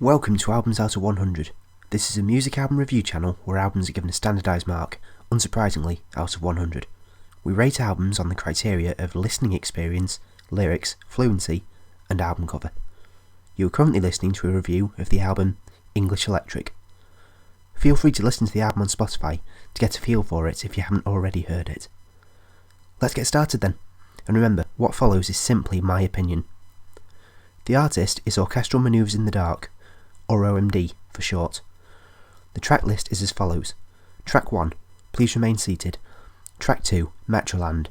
Welcome to Albums Out of 100. This is a music album review channel where albums are given a standardised mark, unsurprisingly, out of 100. We rate albums on the criteria of listening experience, lyrics, fluency, and album cover. You are currently listening to a review of the album English Electric. Feel free to listen to the album on Spotify to get a feel for it if you haven't already heard it. Let's get started then, and remember, what follows is simply my opinion. The artist is Orchestral Manoeuvres in the Dark, or OMD for short. The track list is as follows: Track 1, Please Remain Seated. Track 2, METROLAND.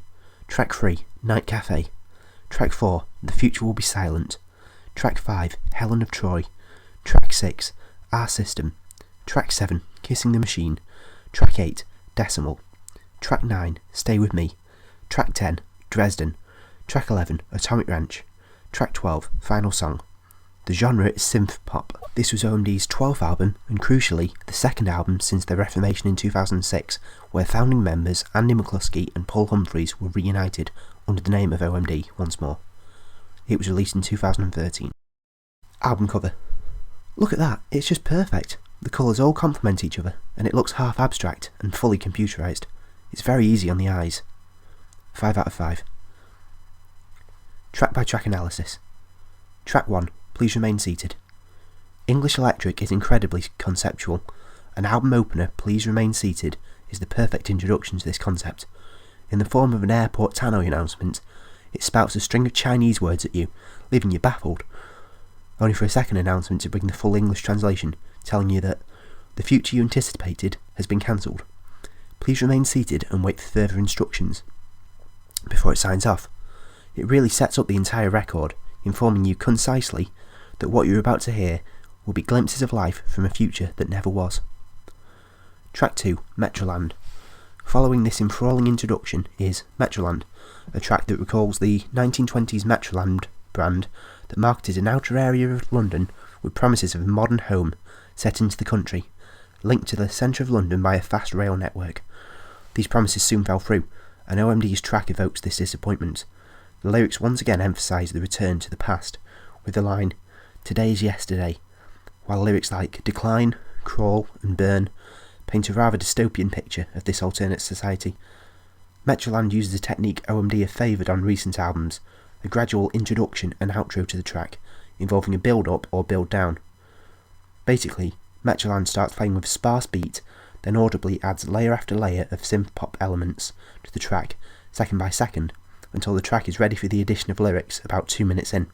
Track 3, Night CAFÉ. Track 4, The Future Will Be Silent. Track 5, Helen of Troy. Track 6, Our System. Track 7, Kissing the Machine. Track 8, Decimal. Track 9, Stay With Me. Track 10, Dresden. Track 11, Atomic Ranch. Track 12, Final Song. The genre is synth pop. This was OMD's 12th album, and crucially, the second album since their reformation in 2006, where founding members Andy McCluskey and Paul Humphreys were reunited under the name of OMD once more. It was released in 2013. Album cover. Look at that, it's just perfect. The colours all complement each other, and it looks half abstract and fully computerised. It's very easy on the eyes. 5 out of 5. Track by track analysis. Track 1, Please Remain Seated. English Electric is incredibly conceptual. An album opener, Please Remain Seated, is the perfect introduction to this concept. In the form of an airport tannoy announcement, it spouts a string of Chinese words at you, leaving you baffled, only for a second announcement to bring the full English translation, telling you that the future you anticipated has been cancelled. Please remain seated and wait for further instructions, before it signs off. It really sets up the entire record, informing you concisely that what you're about to hear will be glimpses of life from a future that never was. Track 2, METROLAND. Following this enthralling introduction is METROLAND, a track that recalls the 1920s METROLAND brand that marketed an outer area of London with promises of a modern home set into the country, linked to the centre of London by a fast rail network. These promises soon fell through, and OMD's track evokes this disappointment. The lyrics once again emphasise the return to the past, with the line, "Today is yesterday," while lyrics like "decline," "crawl," and "burn" paint a rather dystopian picture of this alternate society. METROLAND uses a technique OMD have favoured on recent albums, a gradual introduction and outro to the track, involving a build-up or build-down. Basically, METROLAND starts playing with a sparse beat, then audibly adds layer after layer of synth-pop elements to the track, second by second, until the track is ready for the addition of lyrics about 2 minutes in.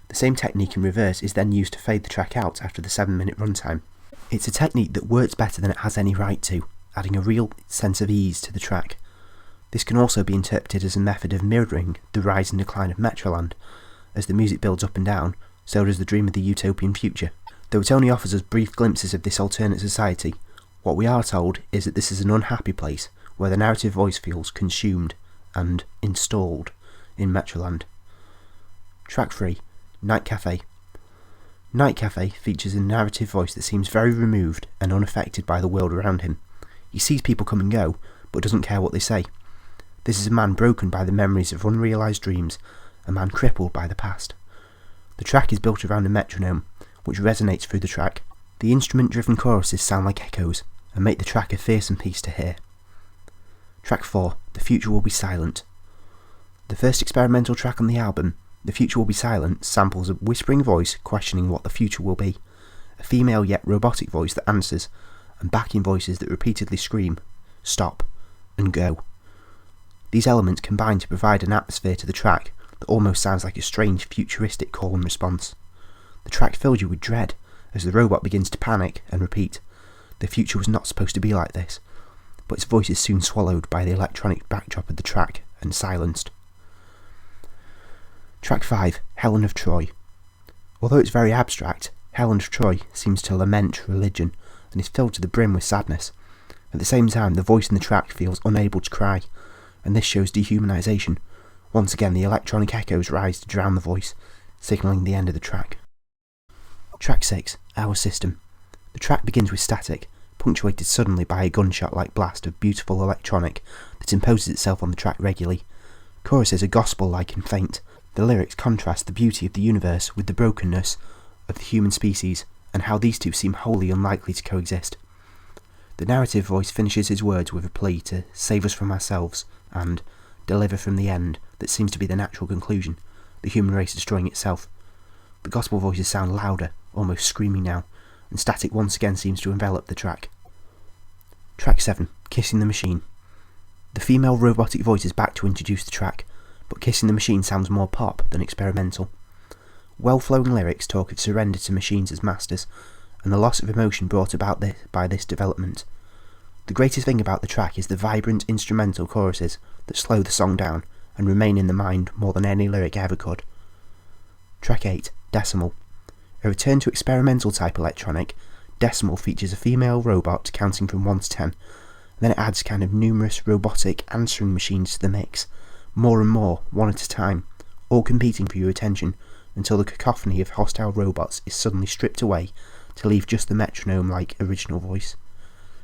The same technique in reverse is then used to fade the track out after the 7-minute runtime. It's a technique that works better than it has any right to, adding a real sense of ease to the track. This can also be interpreted as a method of mirroring the rise and decline of METROLAND. As the music builds up and down, so does the dream of the utopian future. Though it only offers us brief glimpses of this alternate society, what we are told is that this is an unhappy place where the narrative voice feels consumed and installed in METROLAND. Track 3, Night CAFÉ. Night CAFÉ features a narrative voice that seems very removed and unaffected by the world around him. He sees people come and go, but doesn't care what they say. This is a man broken by the memories of unrealised dreams, a man crippled by the past. The track is built around a metronome, which resonates through the track. The instrument-driven choruses sound like echoes, and make the track a fearsome piece to hear. Track 4, The Future Will Be Silent. The first experimental track on the album, The Future Will Be Silent, samples a whispering voice questioning what the future will be, a female yet robotic voice that answers, and backing voices that repeatedly scream, "Stop," and "Go." These elements combine to provide an atmosphere to the track that almost sounds like a strange futuristic call and response. The track fills you with dread as the robot begins to panic and repeat, "The future was not supposed to be like this," but its voice is soon swallowed by the electronic backdrop of the track and silenced. Track 5, Helen of Troy. Although it's very abstract, Helen of Troy seems to lament religion and is filled to the brim with sadness. At the same time, the voice in the track feels unable to cry, and this shows dehumanisation. Once again, the electronic echoes rise to drown the voice, signalling the end of the track. Track 6, Our System. The track begins with static, punctuated suddenly by a gunshot-like blast of beautiful electronic that imposes itself on the track regularly. Choruses are gospel-like and faint. The lyrics contrast the beauty of the universe with the brokenness of the human species and how these two seem wholly unlikely to coexist. The narrative voice finishes his words with a plea to save us from ourselves and deliver from the end that seems to be the natural conclusion, the human race destroying itself. The gospel voices sound louder, almost screaming now, and static once again seems to envelop the track. Track 7, Kissing the Machine. The female robotic voice is back to introduce the track, but Kissing the Machine sounds more pop than experimental. Well-flowing lyrics talk of surrender to machines as masters, and the loss of emotion brought about by this development. The greatest thing about the track is the vibrant instrumental choruses that slow the song down and remain in the mind more than any lyric ever could. Track 8, Decimal. A return to experimental type electronic, Decimal features a female robot counting from 1 to 10, then it adds kind of numerous robotic answering machines to the mix, more and more, one at a time, all competing for your attention until the cacophony of hostile robots is suddenly stripped away to leave just the metronome-like original voice,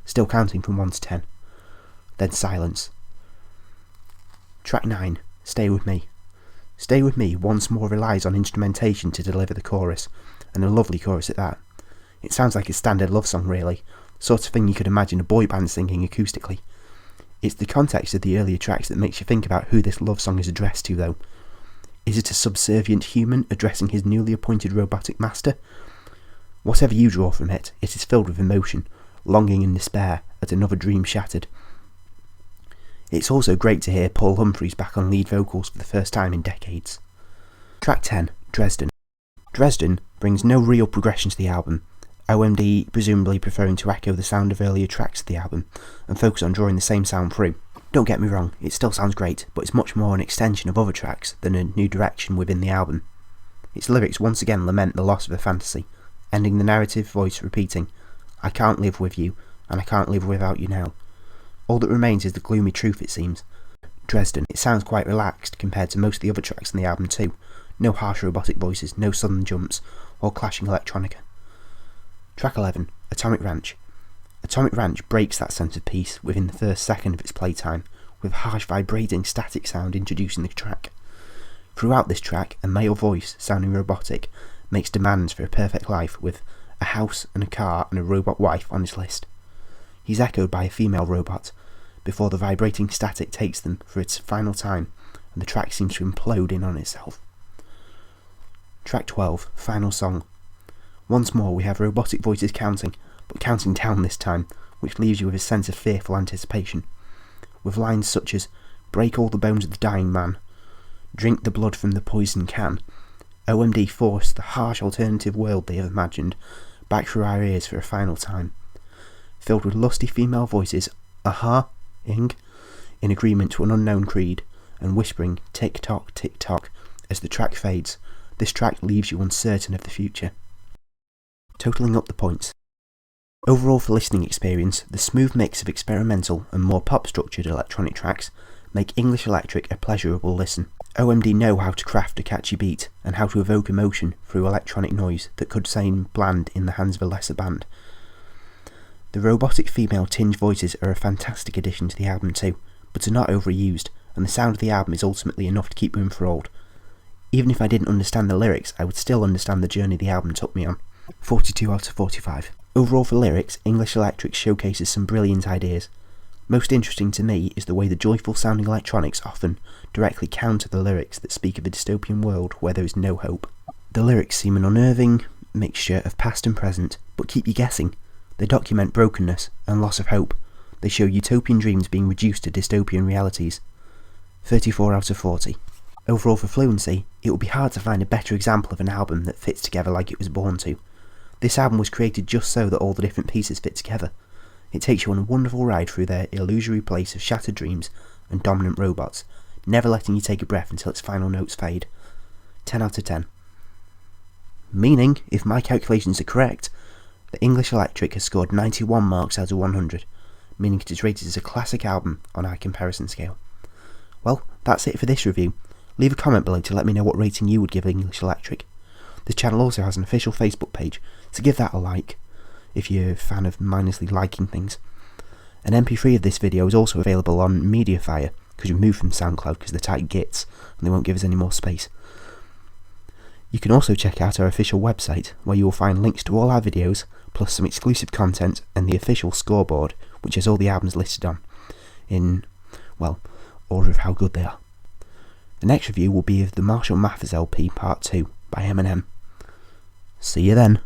still counting from 1 to 10. Then silence. Track 9, Stay With Me. Stay With Me once more relies on instrumentation to deliver the chorus, and a lovely chorus at that. It sounds like a standard love song really, sort of thing you could imagine a boy band singing acoustically. It's the context of the earlier tracks that makes you think about who this love song is addressed to though. Is it a subservient human addressing his newly appointed robotic master? Whatever you draw from it, it is filled with emotion, longing and despair at another dream shattered. It's also great to hear Paul Humphreys back on lead vocals for the first time in decades. Track 10, Dresden. Dresden brings no real progression to the album, OMD presumably preferring to echo the sound of earlier tracks of the album and focus on drawing the same sound through. Don't get me wrong, it still sounds great, but it's much more an extension of other tracks than a new direction within the album. Its lyrics once again lament the loss of a fantasy, ending the narrative voice repeating, "I can't live with you, and I can't live without you now." All that remains is the gloomy truth, it seems. Dresden, it sounds quite relaxed compared to most of the other tracks on the album too. No harsh robotic voices, no sudden jumps, or clashing electronica. Track 11, Atomic Ranch. Atomic Ranch breaks that sense of peace within the first second of its playtime, with harsh vibrating static sound introducing the track. Throughout this track, a male voice, sounding robotic, makes demands for a perfect life with a house and a car and a robot wife on his list. He's echoed by a female robot, before the vibrating static takes them for its final time, and the track seems to implode in on itself. Track 12, Final Song. Once more we have robotic voices counting, but counting down this time, which leaves you with a sense of fearful anticipation. With lines such as, "Break all the bones of the dying man," "Drink the blood from the poison can," OMD force the harsh alternative world they have imagined back through our ears for a final time. Filled with lusty female voices, ing, in agreement to an unknown creed, and whispering tick-tock, tick-tock as the track fades, this track leaves you uncertain of the future. Totalling up the points. Overall for listening experience, the smooth mix of experimental and more pop-structured electronic tracks make English Electric a pleasurable listen. OMD know how to craft a catchy beat and how to evoke emotion through electronic noise that could seem bland in the hands of a lesser band. The robotic female tinge voices are a fantastic addition to the album too, but are not overused, and the sound of the album is ultimately enough to keep you enthralled. Even if I didn't understand the lyrics, I would still understand the journey the album took me on. 42 out of 45. Overall for lyrics, English Electric showcases some brilliant ideas. Most interesting to me is the way the joyful sounding electronics often directly counter the lyrics that speak of a dystopian world where there is no hope. The lyrics seem an unnerving mixture of past and present, but keep you guessing. They document brokenness and loss of hope. They show utopian dreams being reduced to dystopian realities. 34 out of 40. Overall for fluency, it would be hard to find a better example of an album that fits together like it was born to. This album was created just so that all the different pieces fit together. It takes you on a wonderful ride through their illusory place of shattered dreams and dominant robots, never letting you take a breath until its final notes fade. 10 out of 10. Meaning, if my calculations are correct, the English Electric has scored 91 marks out of 100, meaning it is rated as a classic album on our comparison scale. Well, that's it for this review. Leave a comment below to let me know what rating you would give English Electric. This channel also has an official Facebook page, so give that a like if you're a fan of mindlessly liking things. An MP3 of this video is also available on Mediafire, because we've moved from SoundCloud because they're tight gits and they won't give us any more space. You can also check out our official website, where you will find links to all our videos, plus some exclusive content and the official scoreboard, which has all the albums listed on, in, well, order of how good they are. The next review will be of the Marshall Mathers LP Part 2 by Eminem. See you then.